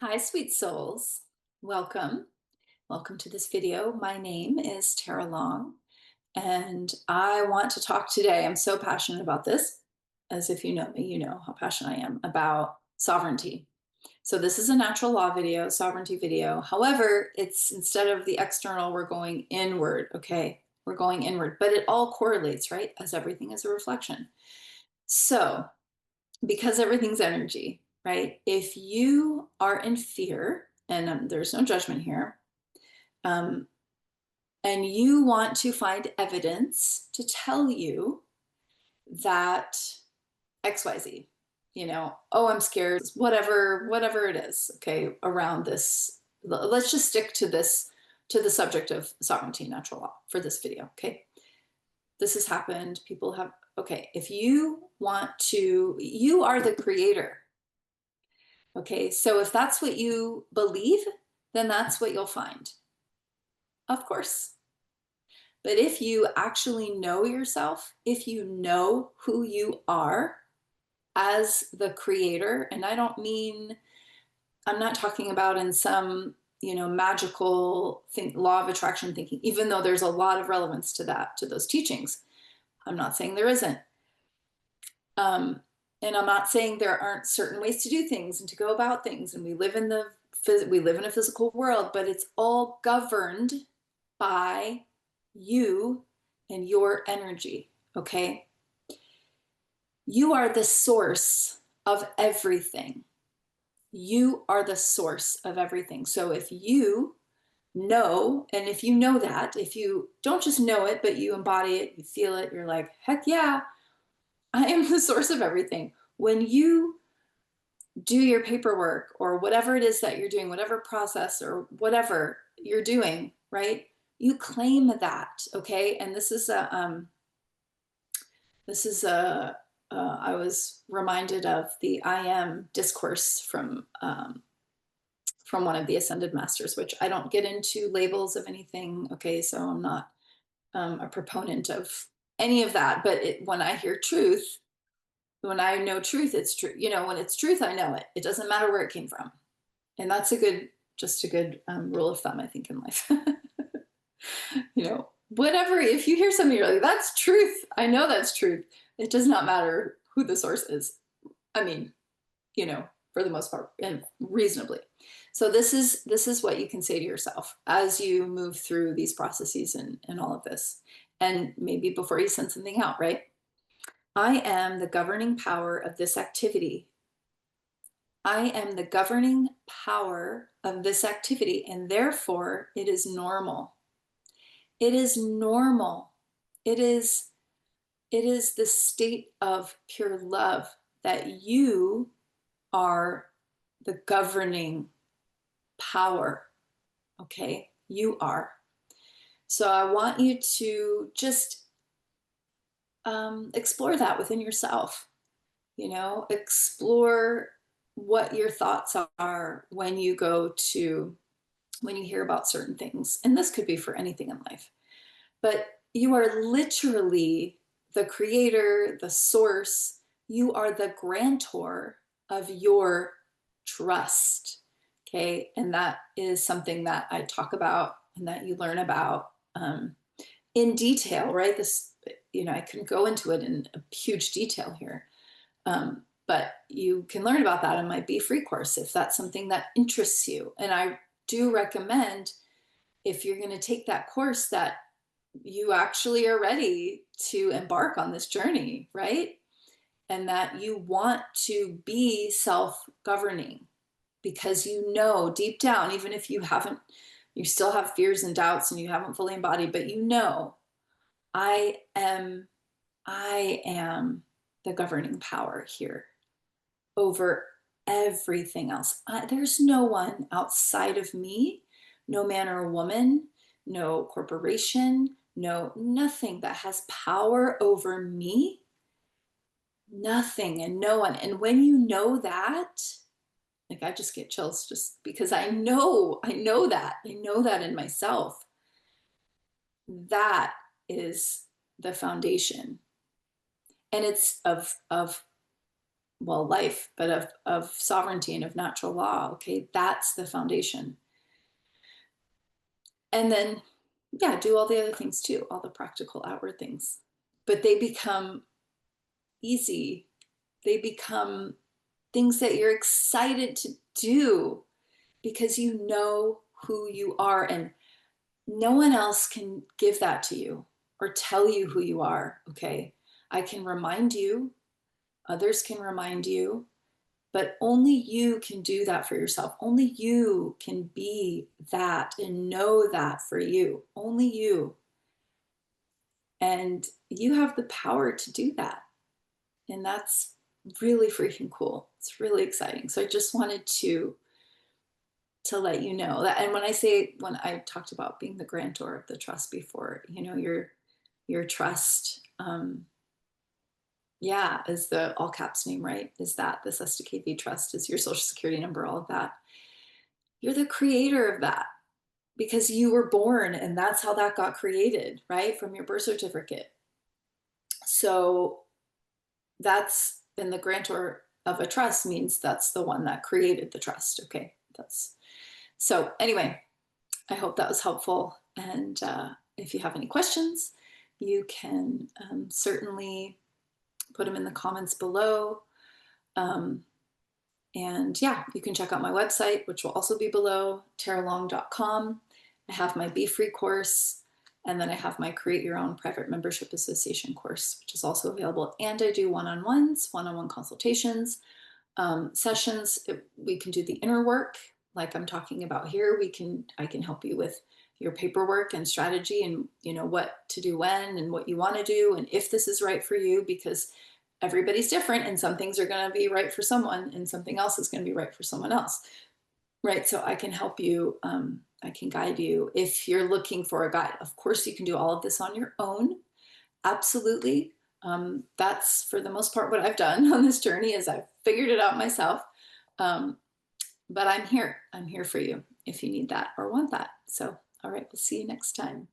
Hi, sweet souls. Welcome. Welcome to this video. My name is Tara Long, and I want to talk today. I'm so passionate about this. As if you know me, you know how passionate I am about sovereignty. So this is a natural law video, sovereignty video. However, it's instead of the external, we're going inward, okay? We're going inward, but it all correlates, right? As everything is a reflection. So because everything's energy, right? If you are in fear, and there's no judgment here, um, and you want to find evidence to tell you that XYZ, oh, I'm scared, whatever it is, okay, around this. Let's just stick to this, to the subject of sovereignty and natural law for this video, okay? This has happened. People have, okay, if you want to, you are the creator. Okay, so if that's what you believe, then that's what you'll find. Of course. But if you actually know yourself, if you know who you are as the creator, and I don't mean, I'm not talking about in some, magical law of attraction thinking, even though there's a lot of relevance to that, to those teachings. I'm not saying there isn't. And I'm not saying there aren't certain ways to do things and to go about things. And we live in a physical world, but it's all governed by you and your energy. Okay. You are the source of everything. You are the source of everything. So if you know, and if you know that, if you don't just know it, but you embody it, you feel it, you're like, heck yeah, I am the source of everything. When you do your paperwork or whatever it is that you're doing, whatever process or whatever you're doing, right? You claim that, okay? And I was reminded of the I am discourse from one of the ascended masters, which I don't get into labels of anything, okay? So I'm not a proponent of any of that, but when I hear truth, when I know truth, it's true. When it's truth, I know it. It doesn't matter where it came from. And that's just a good rule of thumb, I think, in life. Whatever, if you hear something, you're like, that's truth. I know that's truth. It does not matter who the source is. I mean, for the most part, and reasonably. So this is what you can say to yourself as you move through these processes and all of this. And maybe before you send something out, right? I am the governing power of this activity. I am the governing power of this activity, and therefore it is normal. It is normal. It is the state of pure love that you are the governing power. Okay? You are. So I want you to just explore that within yourself. Explore what your thoughts are when you hear about certain things. And this could be for anything in life. But you are literally the creator, the source. You are the grantor of your trust. Okay. And that is something that I talk about and that you learn about in detail, right? I couldn't go into it in a huge detail here. But you can learn about that in my Be Free course if that's something that interests you. And I do recommend, if you're going to take that course, that you actually are ready to embark on this journey, right? And that you want to be self-governing because you know deep down, even if you still have fears and doubts and you haven't fully embodied, but I am the governing power here over everything else. There's no one outside of me, no man or woman, no corporation, nothing that has power over me. Nothing and no one. And when you know that, like I just get chills just because I know that. I know that in myself. That is the foundation. And it's of well, life, but of sovereignty and of natural law. Okay, that's the foundation. And then, yeah, do all the other things too, all the practical outward things. But they become easy. They become things that you're excited to do because you know who you are, and no one else can give that to you or tell you who you are. Okay, I can remind you, others can remind you, but only you can do that for yourself. Only you can be that and know that for you. Only you. And you have the power to do that. And that's really freaking cool. It's really exciting. So I just wanted to let you know that. And when I talked about being the grantor of the trust before, your trust, yeah, is the all caps name, right? Is that the SSKV trust is your social security number, all of that. You're the creator of that because you were born and that's how that got created, right? From your birth certificate. So that's, and the grantor of a trust means that's the one that created the trust. Okay. So anyway, I hope that was helpful. And if you have any questions, you can certainly put them in the comments below. And yeah, you can check out my website, which will also be below, taralong.com. I have my Be Free course, and then I have my Create Your Own Private Membership Association course, which is also available. And I do one-on-ones, one-on-one consultations, sessions. We can do the inner work, like I'm talking about here. I can help you with your paperwork and strategy, and what to do when and what you want to do, and if this is right for you, because everybody's different and some things are going to be right for someone and something else is going to be right for someone else, right? So I can help you. I can guide you if you're looking for a guide. Of course, you can do all of this on your own. Absolutely. That's for the most part what I've done on this journey, is I've figured it out myself. But I'm here for you if you need that or want that. So, all right, we'll see you next time.